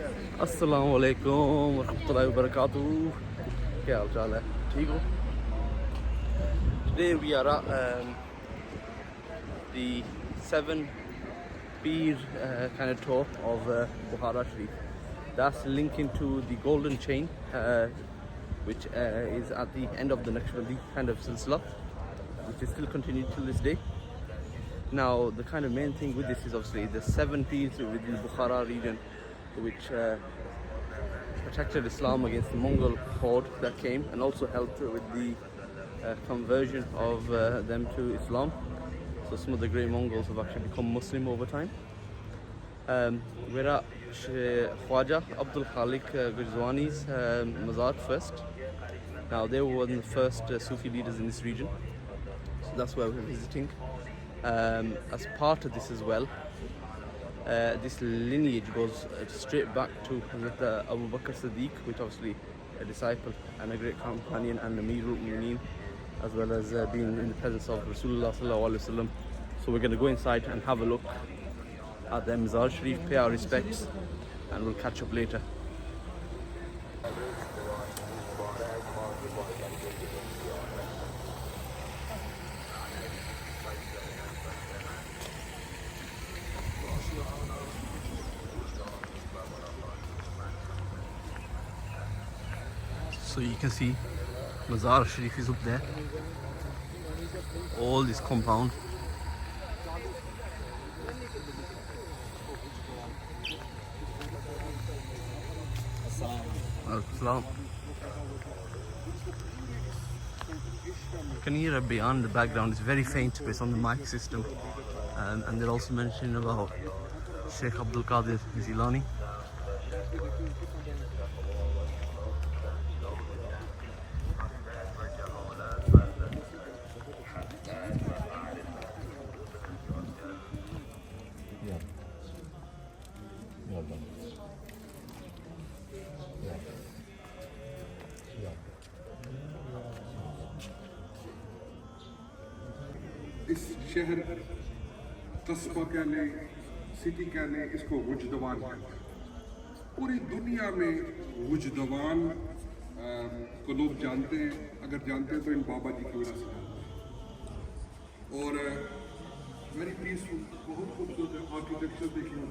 Assalamu alaikum wa rahmatullahi wa barakatuh. क्या हाल चाल है? ठीक हो? Today we are at the 7 Peer kind of tour of Bukhara Sharif. That's linking to the golden chain, which is at the end of the Naqshbandi kind of silsila, which is still continued till this day. Now, the kind of main thing with this is obviously the 7 Peers within the Bukhara region, which protected Islam against the Mongol horde that came, and also helped with the conversion of them to Islam. So some of the great Mongols have actually become Muslim over time. We're at Khwaja Abdul Khalik Gujwani's Mazar first. Now, they were one of the first Sufi leaders in this region, so that's where we're visiting. As part of this as well, this lineage goes straight back to Abu Bakr Siddiq, which obviously a disciple and a great companion and Amirul Mu'mineen, as well as being in the presence of Rasulullah sallallahu alaihi wasallam. So we're going to go inside and have a look at the Mazar Sharif, pay our respects, and we'll catch up later. So you can see Mazar Sharif is up there, all this compound. As-salam. You can hear a bayan in the background, it's very faint based on the mic system, and they're also mentioning about Sheikh Abdul Qadir Jilani. इस शहर कस्बा कह लें, city कह लें, इसको वुजदवान कहते हैं। पूरी दुनिया में वुजदवान को लोग जानते हैं, अगर जानते हैं तो इन बाबा जी की वजह से जानते हैं। और वेरी पीसफुल, बहुत खूबसूरत आर्किटेक्चर देखिए,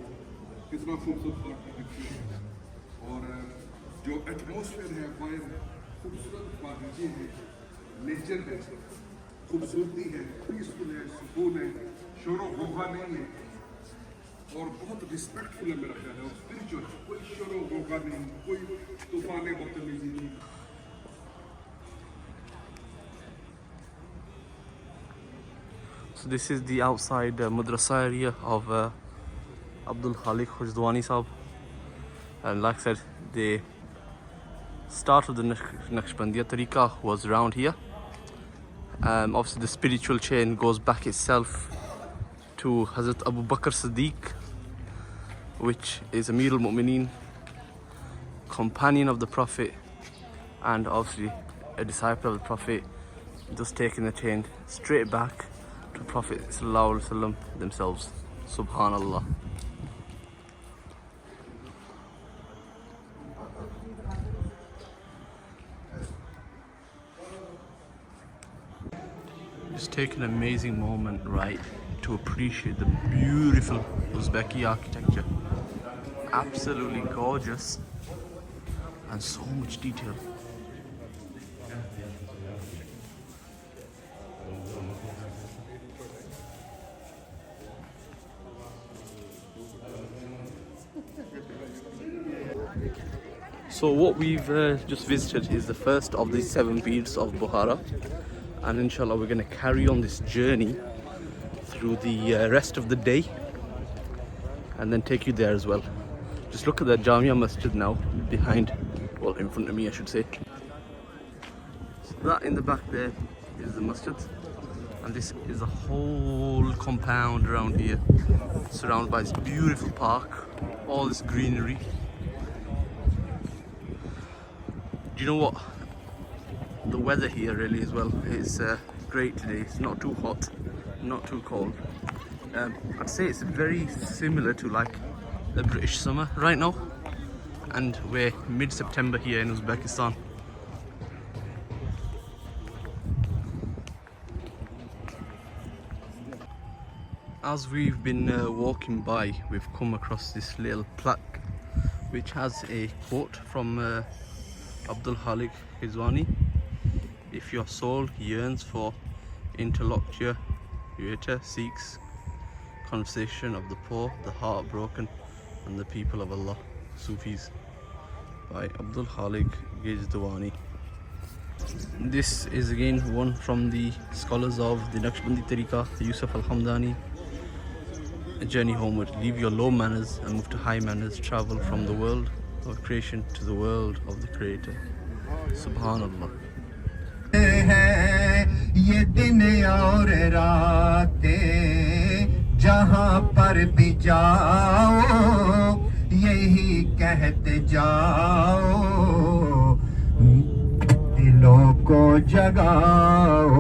कितना खूबसूरत आर्किटेक्चर है। और जो एटमॉस्फेयर है, बाहर खूबसूरत बागीचे हैं, नेचर है, खूबसूरती है, पीसफुल है, सुकून है, शोर गौगा नहीं है, और बहुत रिस्पेक्टफुल है मेरा ख्याल है, और स्पिरिचुअल, कोई शोर गौगा नहीं, कोई तूफान बदतमीजी नहीं। So this is the outside madrasa area of Abdul Khalik Gujwani Sahab, and like I said, the start of the Naqshbandiya tariqa was around here. Obviously the spiritual chain goes back itself to Hazrat Abu Bakr Siddiq, which is Amirul Mu'mineen, companion of the Prophet, and obviously a disciple of the Prophet, just taking the chain straight back to Prophet sallallahu alaihi wasallam themselves. Subhanallah. Just take an amazing moment, right, to appreciate the beautiful Uzbeki architecture. Absolutely gorgeous and so much detail. So what we've just visited is the first of the 7 peers of Bukhara, and inshallah we're going to carry on this journey through the rest of the day and then take you there as well. Just look at the Jamia Masjid now behind, well, in front of me I should say. So that in the back there is the Masjid, and this is a whole compound around here surrounded by this beautiful park, all this greenery. Do you know what? The weather here really as well is great today. It's not too hot, not too cold. I'd say it's very similar to like the British summer right now. and we're mid-September here in Uzbekistan. As we've been walking by, we've come across this little plaque which has a quote from Abdul Khalik Hizwani. If your soul yearns for interlocutor, seeks conversation of the poor, the heartbroken and the people of Allah. Sufis by Abdul Khalik Hizwani. This is again one from the scholars of the Naqshbandi Tariqa, Yusuf al-Hamdani. A journey homeward. Leave your low manners and move to high manners. Travel from the world of creation to the world of the Creator. Subhanallah. ये दिन और रातें जहाँ पर भी जाओ यही कहते जाओ दिलों को जगाओ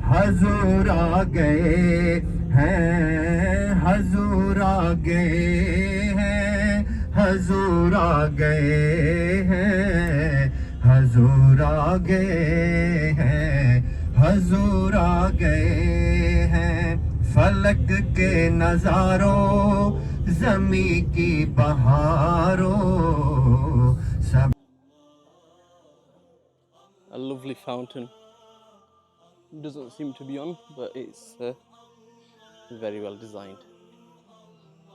हजूर आ गए हैं हजूर आ गए हैं हजूर आ गए हैं हजूर आ गए हैं हजूर आ गए हैं फलक के नजारों ज़मीं की बहारों सब. A lovely fountain. Doesn't seem to be on, but it's very well designed.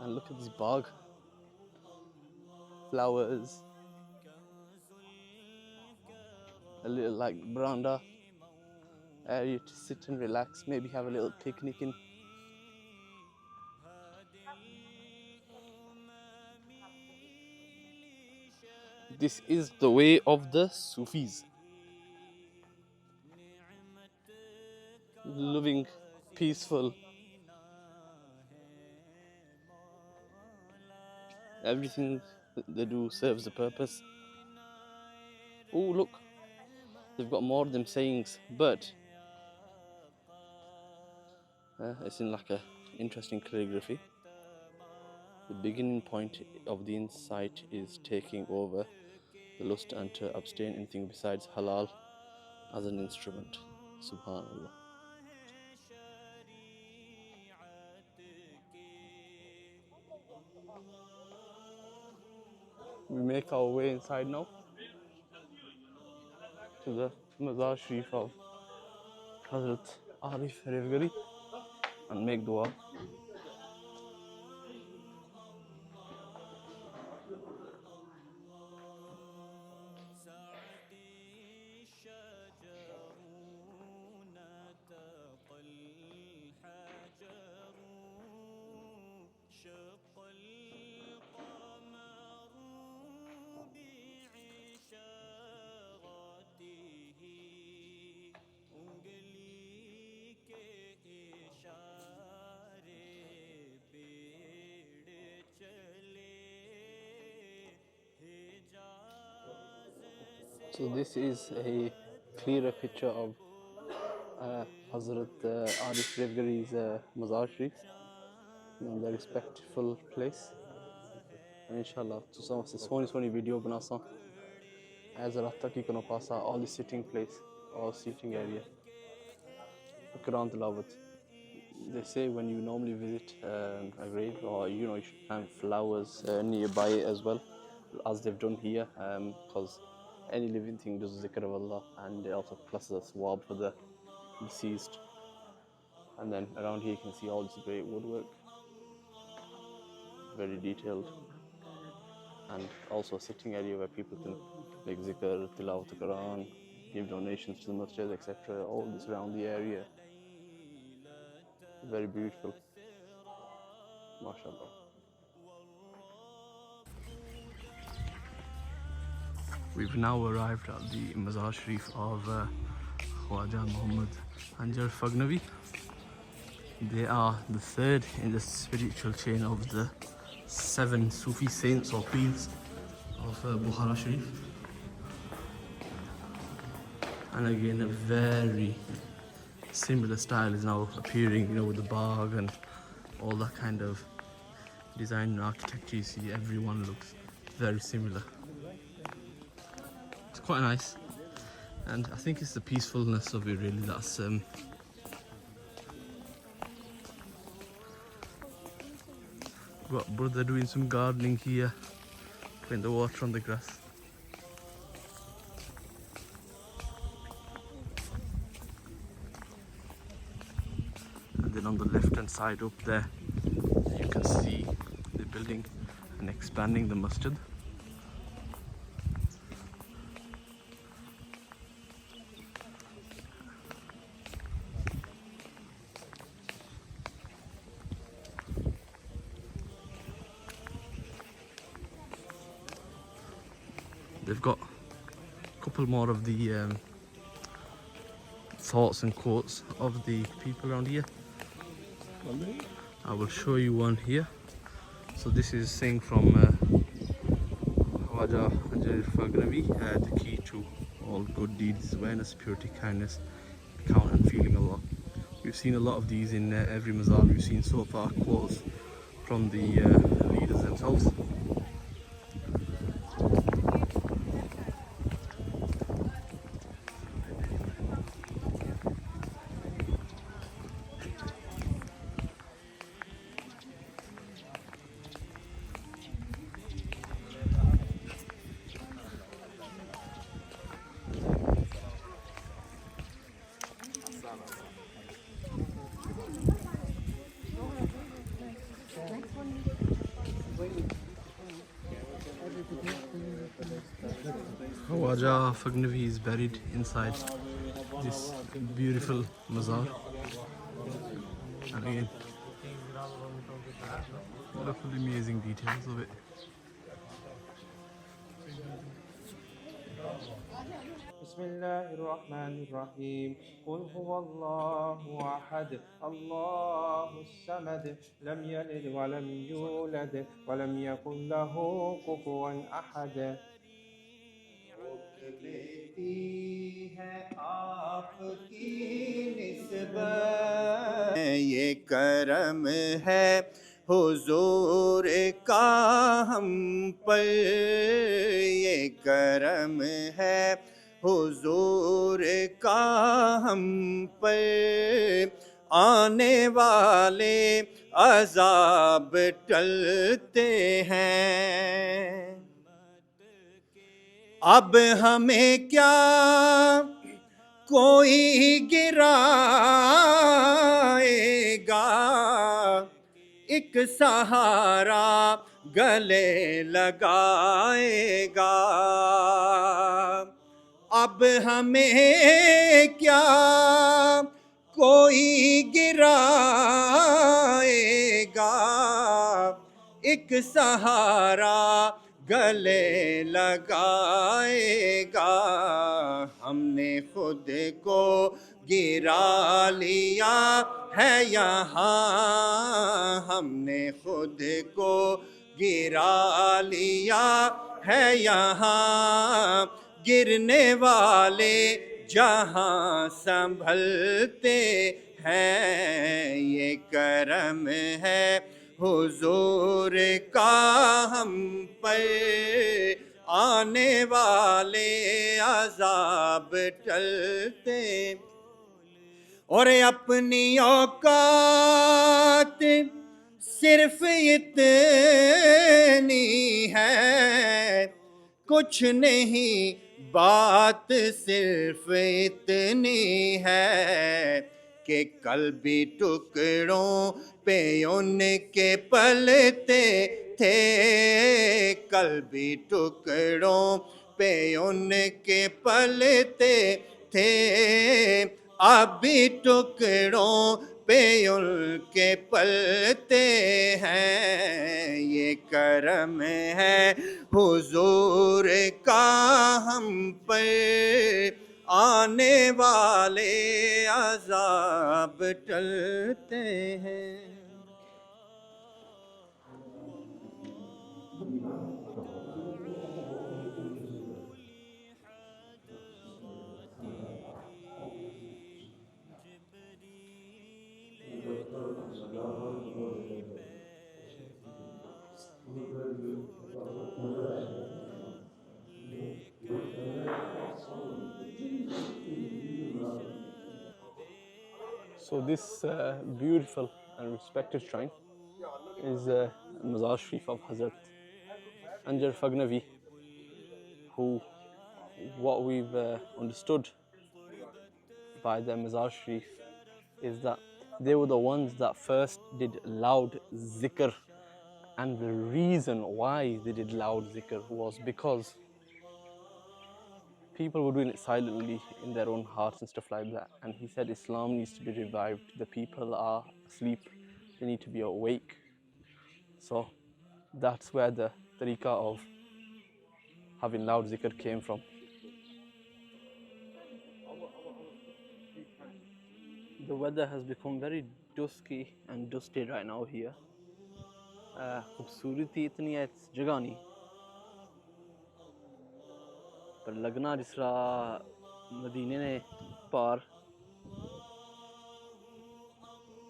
And look at this bog. Flowers. A little like veranda area to sit and relax, maybe have a little picnic in. This is the way of the Sufis. Living peaceful. Everything that they do serves a purpose. Oh, look. They've got more of them sayings, but it's in like a interesting calligraphy. The beginning point of the insight is taking over the lust and to abstain anything besides halal as an instrument. Subhanallah. We make our way inside now to the Mazar Sharif of Hazrat Arif Revgari and make dua. So this is a clearer picture of Hazrat Arif Revgari's Mazar Sharif, their respectful place. And inshallah, to some sony video banasa as a ratta kono pasa, all the sitting place, all seating area. Quran tilawat. They say when you normally visit a grave, or you should plant flowers nearby it as well, as they've done here, because any living thing does zikr of Allah, and it also pluses a swab for the deceased. And then around here you can see all this great woodwork, very detailed, and also a sitting area where people can make zikr, tilawat the Quran, give donations to the masjid, etc. All this around the area. Very beautiful. MashaAllah. We've now arrived at the Mazar Sharif of Khwaja Muhammad Anjir Faghnavi. They are the third in the spiritual chain of the 7 Sufi saints or peers of Bukhara Sharif. And again, a very similar style is now appearing, with the bog and all that kind of design and architecture. You see, everyone looks very similar. It's quite nice, and I think it's the peacefulness of it really that's got brother doing some gardening here, putting the water on the grass. And then on the left hand side up there, you can see the building and expanding the masjid. They've got a couple more of the thoughts and quotes of the people around here. I will show you one here. So this is saying from Anjir Faghnavi, the key to all good deeds is awareness, purity, kindness, count and feeling Allah. We've seen a lot of these in every Mazar we've seen so far, quotes from the leaders themselves. Khawaja Faghnavi is buried inside this beautiful Mazar. And again, wonderful, amazing details of it. بسم الله الرحمن الرحيم قل هو الله أحد الله الصمد لم يلد ولم يولد ولم يكن له كفوا أحد लेती है आपकी निस्बत, ये करम है हुजूर का हम पर, ये करम है हुजूर का हम पर, आने वाले अजाब टलते हैं। अब हमें क्या कोई गिराएगा, एक सहारा गले लगाएगा। अब हमें क्या कोई गिराएगा, एक सहारा गले लगाएगा। हमने खुद को गिरा लिया है यहाँ, हमने खुद को गिरा लिया है यहाँ, गिरने वाले जहाँ संभलते हैं। ये करम है हुजूर का हम पर, आने वाले अजाब टलते। और अपनी औकात सिर्फ इतनी है, कुछ नहीं बात सिर्फ इतनी है कि कल भी टुकड़ों पे उनके पलते थे, कल भी टुकड़ों पे उनके पलते थे, अब भी टुकड़ों पे उनके पलते हैं। ये करम है हुजूर का हम पर, आने वाले अजाब टलते हैं। So this beautiful and respected shrine is Mazar Sharif of Hazrat Anjir Faghnavi, who what we've understood by the Mazar Sharif is that they were the ones that first did loud zikr, and the reason why they did loud zikr was because people were doing it silently in their own hearts and stuff like that. And he said Islam needs to be revived. The people are asleep, they need to be awake. So that's where the tariqah of having loud zikr came from. The weather has become very dusky and dusty right now here. खूबसूरती इतनी है इस जगह नहीं, पर लगना जिस तरह मदीने ने पार,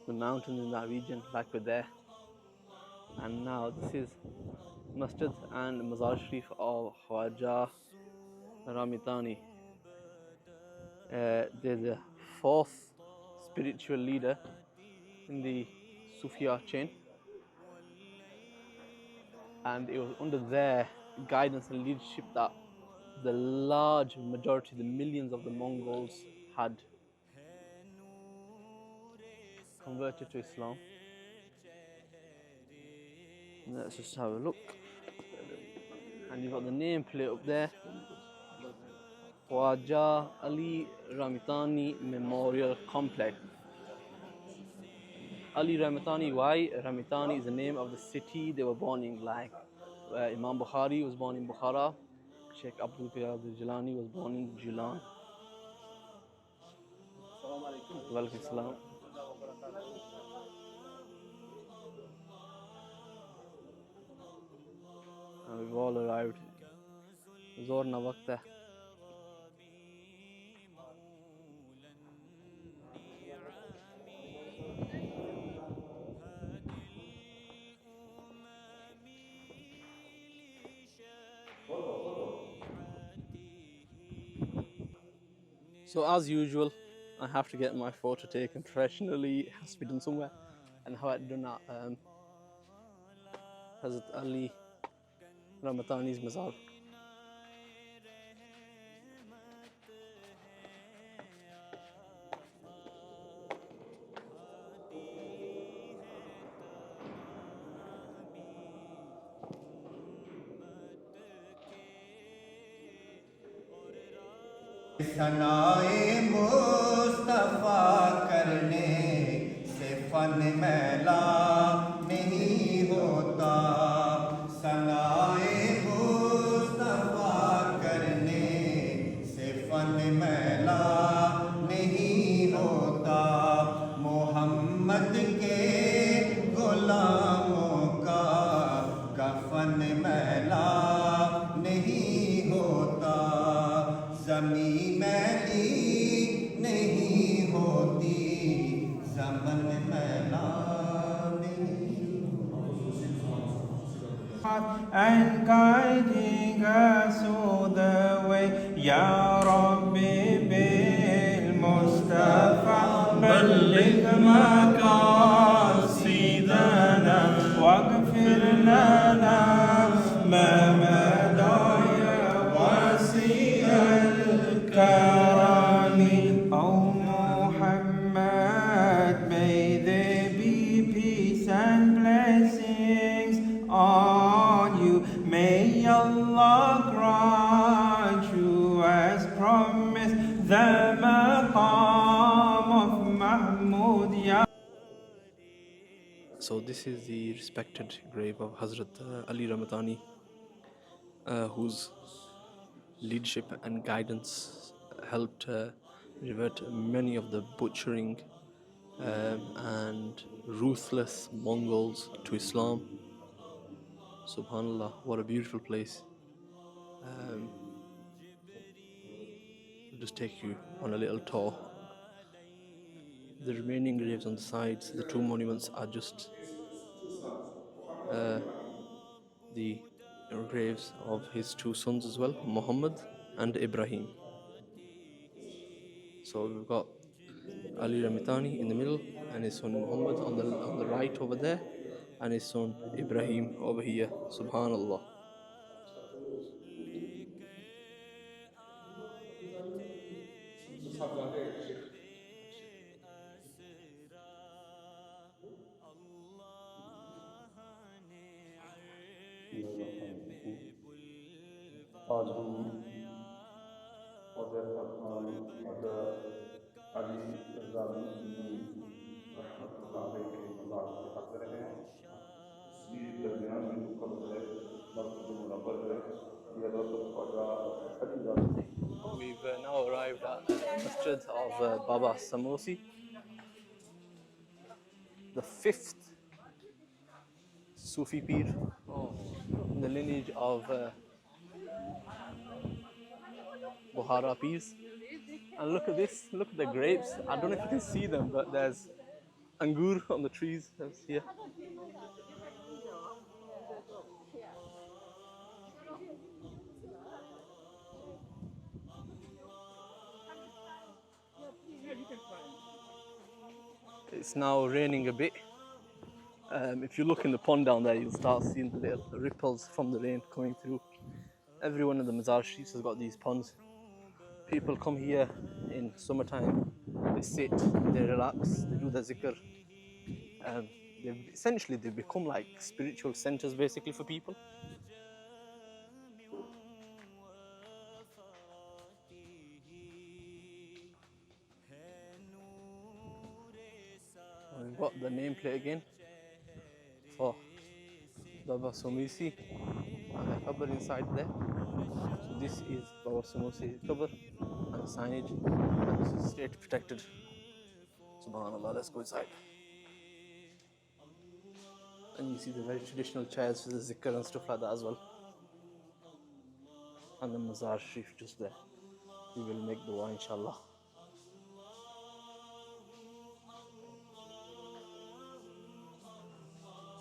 the mountains in that region like we're there. And now this is Masjid and Mazar Sharif of Khwaja Ramitani. They're the fourth spiritual leader in the Sufia chain, and it was under their guidance and leadership that the large majority, the millions of the Mongols had converted to Islam. Let's just have a look. And you've got the nameplate up there, Khwaja Ali Ramitani Memorial Complex. Ali Ramitani, why? Ramitani is the name of the city they were born in, like Imam Bukhari was born in Bukhara, Sheikh Abdul Qadir Jilani was born in Jilan. Walaikum salam. And we've all arrived. Zor na waqt hai. So as usual, I have to get my photo taken professionally. It has to be done somewhere, and how I done that Hazrat Ali Ramatani's Mazar. सनाए Mustafa करने से fun मैला नहीं होता, सनाए मुस्तफा करने से fun मैला नहीं होता, मोहम्मद के गुलामों का कफन मैला नहीं होता, ज़मीं मैली नहीं होती, ज़मन मैला नहीं होता। And guiding us all the way, Ya Rabbi bil Mustafa balligh maqasidana waghfir lana ma madaya wasi'al karami. Oh Muhammad, may there be peace and blessings on you. May Allah grant you as promised the maqam of Mahmud ya. So this is the respected grave of Hazrat Ali Ramatani, whose leadership and guidance helped revert many of the butchering and ruthless Mongols to Islam. Subhanallah, what a beautiful place. I'll just take you on a little tour. The remaining graves on the sides, the two monuments, are just the graves of his two sons as well, Muhammad and Ibrahim. So we've got Ali Ramitani in the middle, and his son Muhammad on the right over there, and his son Ibrahim over here. Subhanallah. आज हम हज़रत अली ज़ामिनी रहमतुल्लाह अलैह के मज़ार पे हाज़िर हैं। इसके दरमियान में जो कब्र है, मस्जिद मुनव्वर है, ये हज़रत Khwaja Ali ज़ामिनी। We've now arrived at the Masjid of Baba As-Samasi, the fifth Sufi Pir in the lineage of Bukhara Pirs. And look at this, look at the grapes. I don't know if you can see them, but there's Anjir on the trees that's here. It's now raining a bit. If you look in the pond down there, you'll start seeing the little ripples from the rain coming through. Everyone in the Mazar streets has got these ponds. People come here in summertime, they sit, they relax, they do their zikr. They've become like spiritual centers basically for people. We've got the nameplate again for Baba As-Samasi and the cover inside there. So this is Baba As-Samasi cover and the signage, and this is state protected. Subhanallah, let's go inside. And you see the very traditional chairs for the zikr and stuff like that as well. And the Mazar Sharif just there. We will make dua inshallah.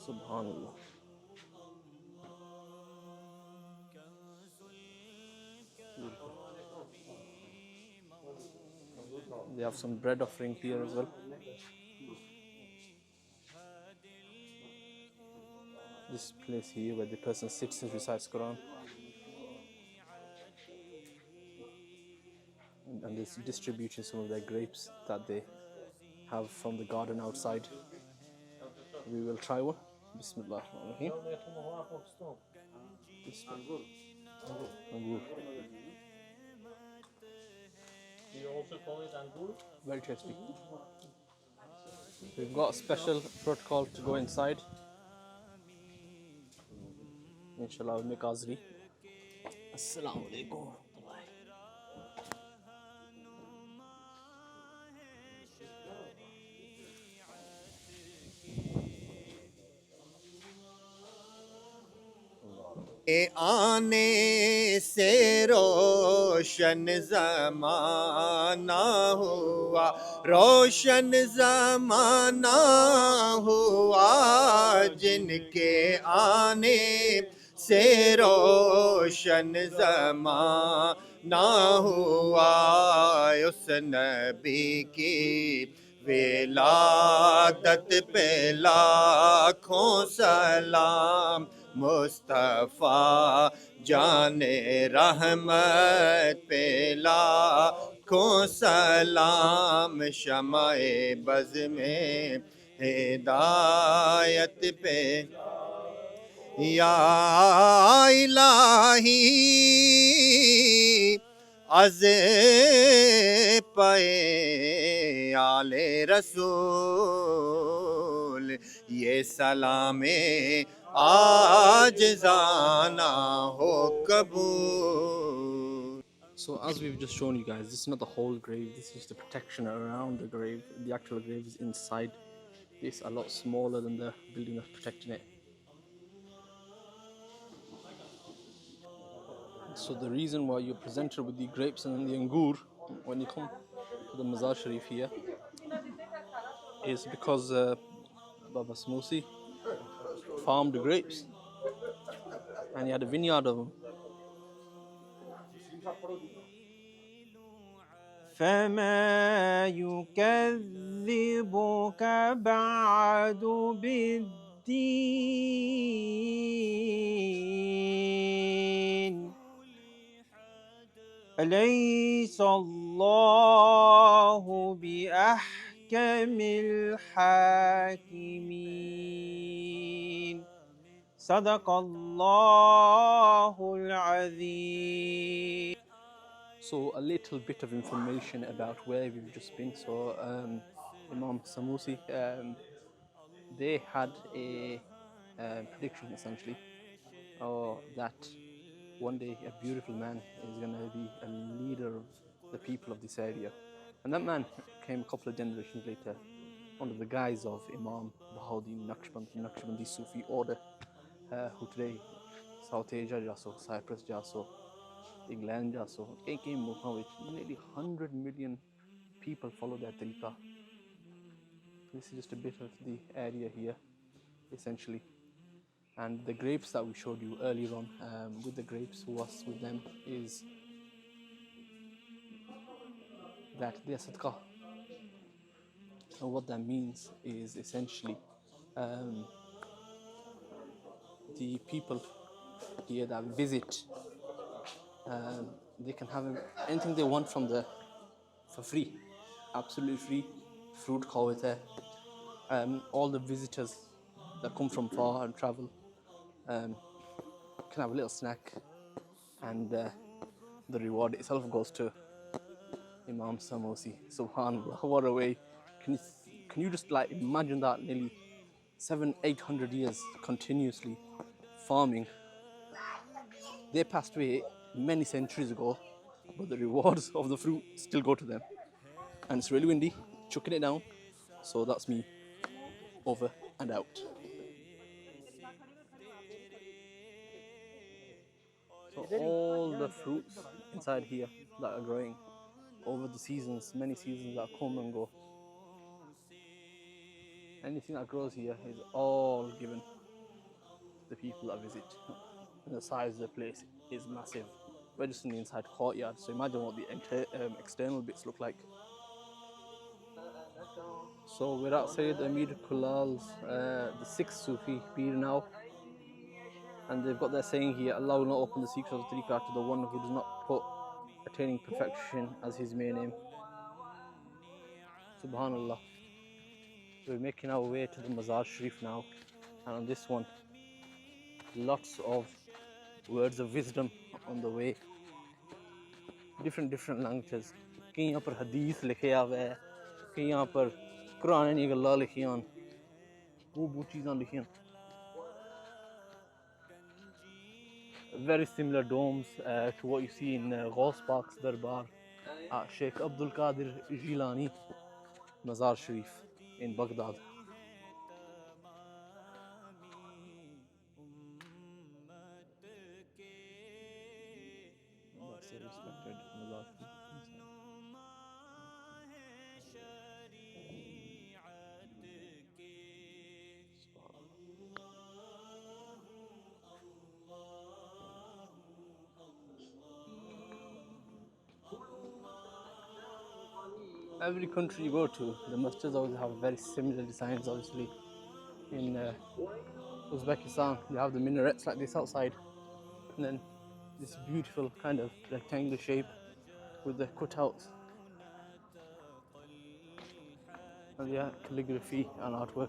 Subhanallah. They have some bread offering here as well. This place here where the person sits and recites Quran. And they're distributing some of their grapes that they have from the garden outside. We will try one. Bismillah ar-Rahman ar-Rahim. Angur. You also call it Anjir? Very tasty. We've got a special protocol to go inside. Inshallah, we'll make Azri. Assalamu alaikum. आने से रोशन ज़माना हुआ, रोशन ज़माना हुआ, जिनके आने से रोशन ज़माना हुआ, उस नबी की विलादत पे लाखों सलाम, मुस्तफ़ा जाने रहमत पे लाखों सलाम, शमाए बज़ में हिदायत पे या इलाही अज़ पे आले रसूल, ये सलामे आज जाना हो कबूल. So as we've just shown you guys, this is not the whole grave, this is the protection around the grave. The actual grave is inside. It's a lot smaller than the building that's protecting it. So the reason why you're presented with the grapes and the angur when you come to the Mazar Sharif here is because Baba As-Samasi farmed grapes and he had a vineyard of them. فما يكذبك بعد بالدين أليس الله بأحكم الحاكمين صدق الله العظيم. So a little bit of information about where we've just been. So Imam Samusi, they had a prediction essentially, that one day a beautiful man is going to be a leader of the people of this area. And that man came a couple of generations later under the guise of Imam Bahauddin Naqshband, Naqshbandi Sufi order, who today South Asia jaso, Cyprus jaso, England jaso, came which nearly 100 million people follow their tariqah. This is just a bit of the area here, essentially. And the grapes that we showed you earlier on, with the grapes, what's with them is that they are sadaqah. And what that means is essentially the people here that visit, they can have anything they want from there for free, absolutely free. Fruit khawate. All the visitors that come from far and travel can have a little snack, and the reward itself goes to Imam Samosi. Subhanallah, what a way. Can you just like imagine that, nearly 700-800 years continuously farming. They passed away many centuries ago, but the rewards of the fruit still go to them. And it's really windy, chucking it down. So that's me, over and out. So all the fruits inside here that are growing over the seasons, many seasons that come and go, anything that grows here is all given to the people that visit. And the size of the place is massive. We're just in the inside courtyard, so imagine what the external bits look like. So we're at Sayyid Amir Kulal's, the 6th Sufi Peer now, and they've got their saying here, Allah will not open the secrets of the tariqah to the one who does not put attaining perfection as his main aim. Subhanallah. We're making our way to the Mazar Sharif now, and on this one, lots of words of wisdom on the way. Different languages. कहीं यहाँ पर हदीस लिखे हुए हैं, कहीं यहाँ पर कुरान की गल्लां लिखी हैं, वो चीज़ां लिखी हैं. Very similar domes to what you see in Ghaus Park's Darbar at Sheikh Abdul Qadir Jilani Mazar Sharif in Baghdad. That's a respected Mazar Sharif inside. Every country you go to, the masjids always have very similar designs. Obviously, in Uzbekistan, you have the minarets like this outside, and then this beautiful kind of rectangular shape with the cutouts and the calligraphy and artwork.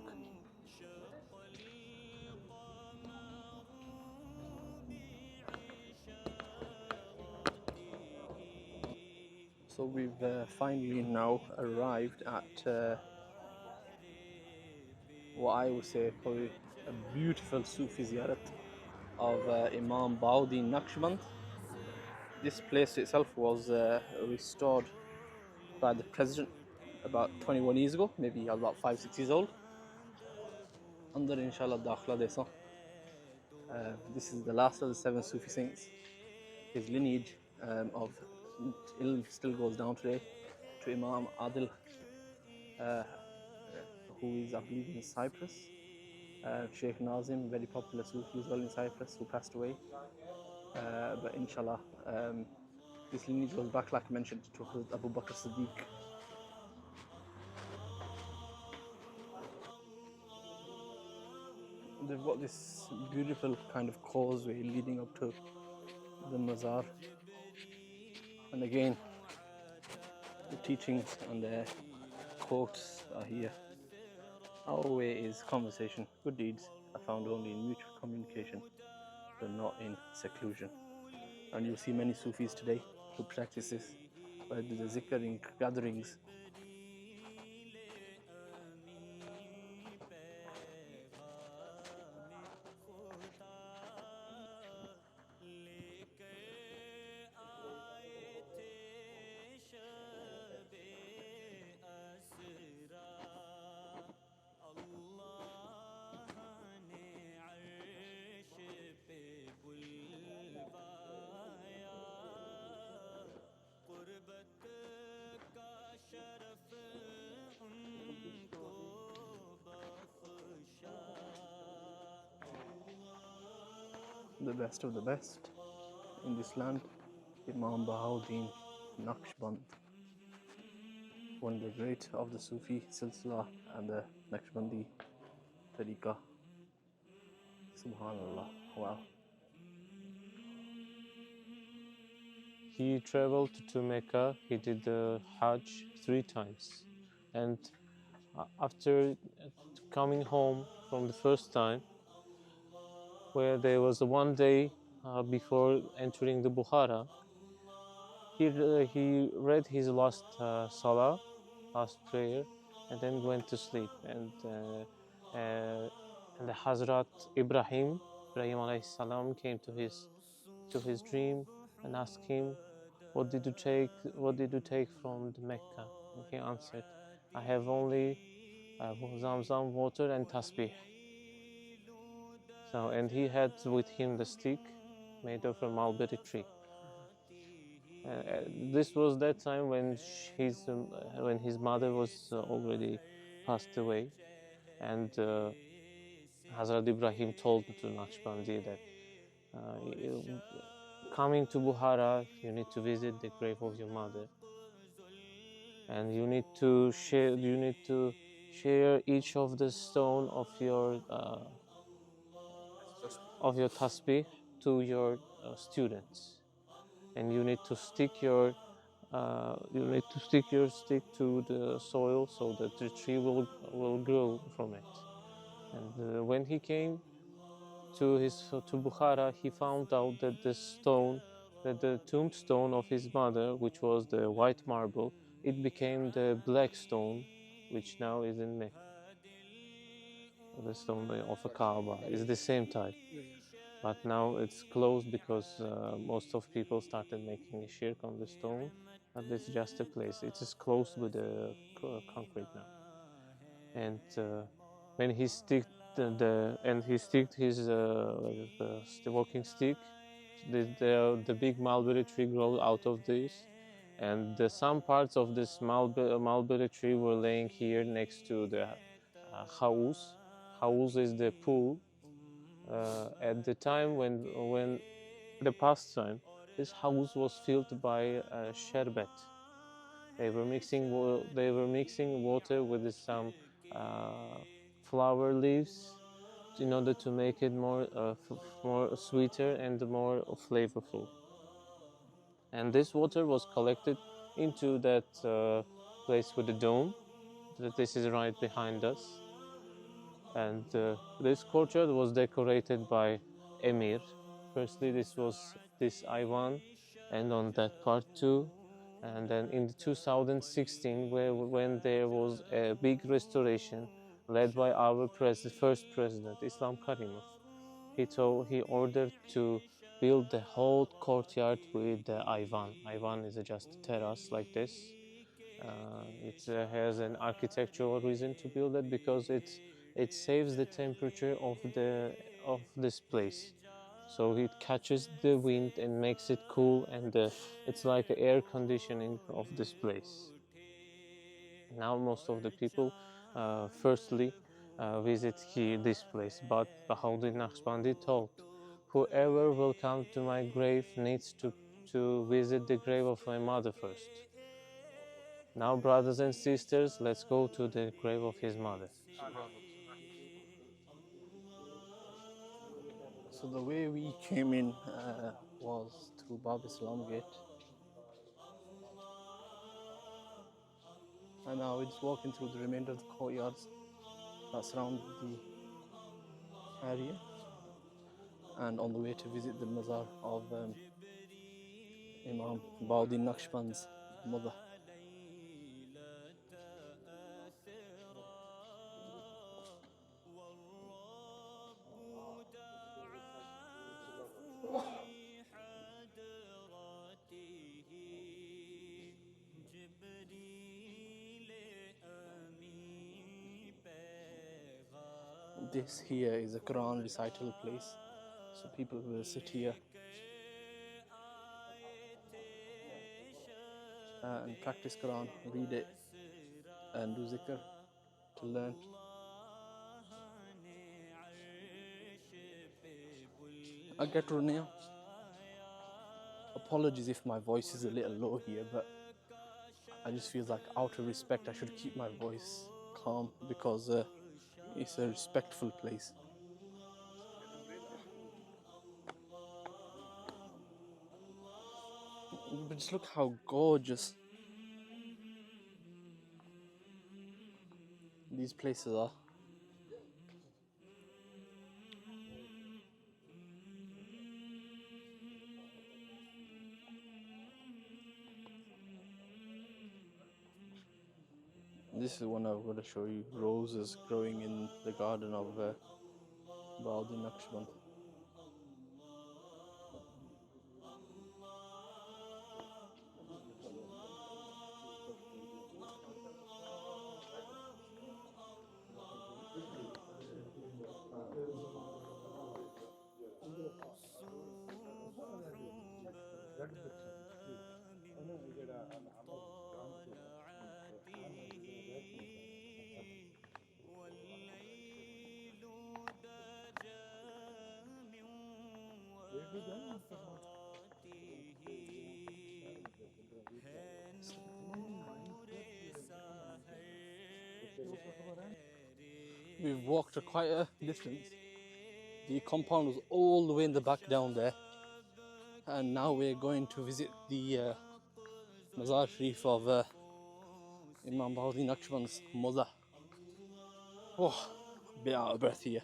So we've finally now arrived at what I would say probably a beautiful Sufi ziyarat of Imam Bahauddin Naqshband. This place itself was restored by the president about 21 years ago, maybe I was about 5-6 years old. Under inshallah dakhla desa. This is the last of the 7 Sufi saints. His lineage of ilm still goes down today to Imam Adil, who is, I believe, in Cyprus. Sheikh Nazim, very popular Sufi as well in Cyprus, who passed away. But inshallah, This lineage goes back, like I mentioned, to Abu Bakr Siddiq. They've got this beautiful kind of causeway leading up to the Mazar. And again, the teachings and the quotes are here. Our way is conversation. Good deeds are found only in mutual communication, but not in seclusion. And you'll see many Sufis today who practice this by the zikr gatherings. The best of the best in this land, Imam Bahauddin Naqshband, one of the great of the Sufi silsila and the Naqshbandi tariqah. Subhanallah, wow. He traveled to Mecca. He did the Hajj 3 times, and after coming home from the first time, where there was one day before entering the Bukhara, he read his last salah, last prayer, and then went to sleep. And the Hazrat Ibrahim alayhi salam came to his dream and asked him, what did you take from the Mecca? And he answered, I have only Zamzam water and tasbih. So, and he had with him the stick made of a mulberry tree. This was that time when his mother was already passed away, and Hazrat Ibrahim told to Naqshbandi that coming to Bukhara, you need to visit the grave of your mother, and you need to share each of the stone of your tasbih to your students, and you need to stick your stick to the soil so that the tree will grow from it. And when he came to Bukhara, he found out that the tombstone of his mother, which was the white marble, it became the black stone, which now is in Mecca. The stone of a Kaaba is the same type, but now it's closed because most of people started making a shirk on the stone. But it's just a place. It is closed with the concrete now. And when he sticked his walking stick, the big mulberry tree grew out of this, and some parts of this mulberry tree were laying here next to the house. House is the pool. At the time when the past time, this house was filled by sherbet. They were mixing water with some flower leaves in order to make it more sweeter and more flavorful. And this water was collected into that place with the dome. This is right behind us. And this courtyard was decorated by Emir. Firstly, this was this Ivan, and on that part too. And then in 2016, when there was a big restoration led by our first president, Islam Karimov, he ordered to build the whole courtyard with the Ivan. Ivan is just a terrace like this. It has an architectural reason to build it because it saves the temperature of this place, so it catches the wind and makes it cool, and it's like air conditioning of this place. Now most of the people firstly visit here this place, but Bahauddin Naqshbandi told, whoever will come to my grave needs to visit the grave of my mother first. Now, brothers and sisters, let's go to the grave of his mother. So the way we came in was through Bab Islam Gate. And now we're just walking through the remainder of the courtyards that surround the area. And on the way to visit the Mazar of Imam Bahauddin Naqshband's mother. This here is a Quran recital place, so people will sit here and practice Quran, read it, and do zikr to learn. I get to now. Apologies if my voice is a little low here, but I just feel like out of respect I should keep my voice calm because it's a respectful place. But just look how gorgeous these places are. This is one I'm going to show you, roses growing in the garden of Bahauddin Naqshband. We've walked quite a distance. The compound was all the way in the back down there, and now we're going to visit the Mazar Sharif of Imam Bahauddin Naqshband's mother. Oh, a bit out of breath here.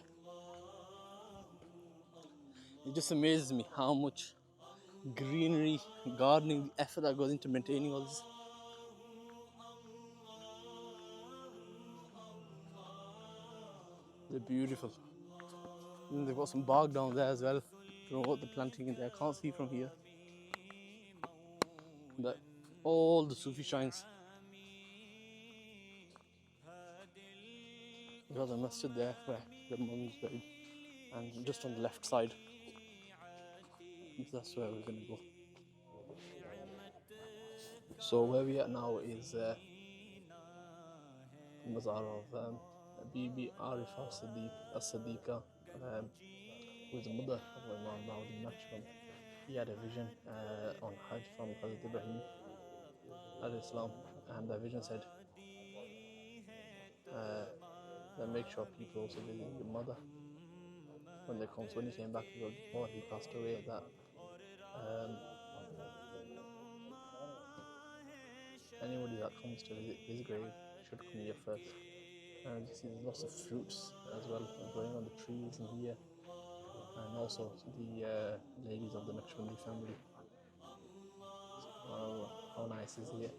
It just amazes me how much greenery, gardening, the effort that goes into maintaining all this. They're beautiful. And they've got some bark down there as well. Don't know what they're planting in there. I can't see from here. But all the Sufi shrines. We've got the Masjid there where the mum's buried. And just on the left side, that's where we're going to go. So where we are now is Mazar of Bibi Arifa As-Sadiqa, who is the mother of Imam Bahauddin Naqshband. He had a vision on Hajj from Hazrat Ibrahim alayhi salam, and the vision said that make sure people also visit your mother when they come. So when he came back before he passed away, that anybody that comes to visit his grave should come here first. And you see there's lots of fruits as well growing on the trees in here, and also the ladies of the Naqshbandi family. So, how nice is here.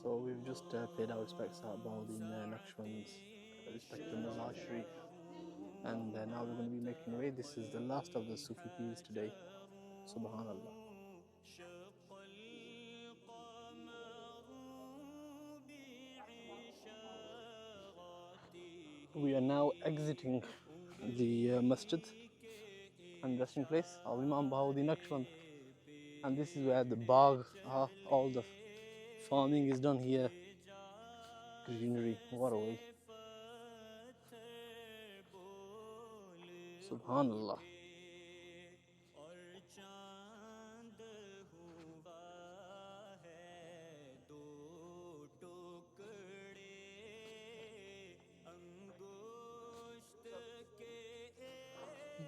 So we've just paid our respects at Bahauddin Naqshband's respected Mazar Sharif, and now we're going to be making way. This is the last of the Sufi peers today. Subhanallah. We are now exiting the masjid and resting place of Imam Bahauddin Naqshband, and this is where the bagh are. All the farming is done here. Greenery, what a way. Subhanallah.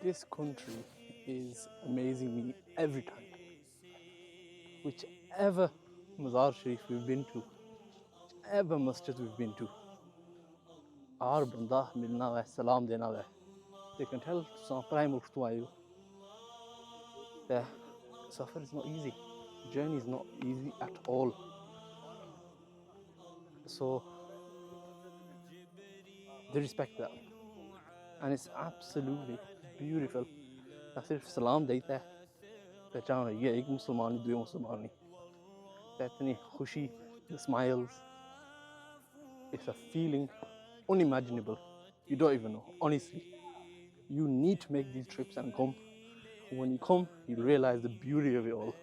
This country is amazing me every time. Whichever Mazar Sharif we've been to, whichever masjid we've been to, our banda milna hai, salam dena hai. They can tell some prime mulk to ayu. The safar is not easy. Journey is not easy at all. So they respect that. And it's absolutely beautiful. ना सिर्फ सलाम देता है पहचान है ये एक मुसलमान नहीं, दो मुसलमान नहीं. इतनी खुशी, the smiles, it's a feeling unimaginable. You don't even know. Honestly, you need to make these trips and come. When you come, you realize the beauty of it all.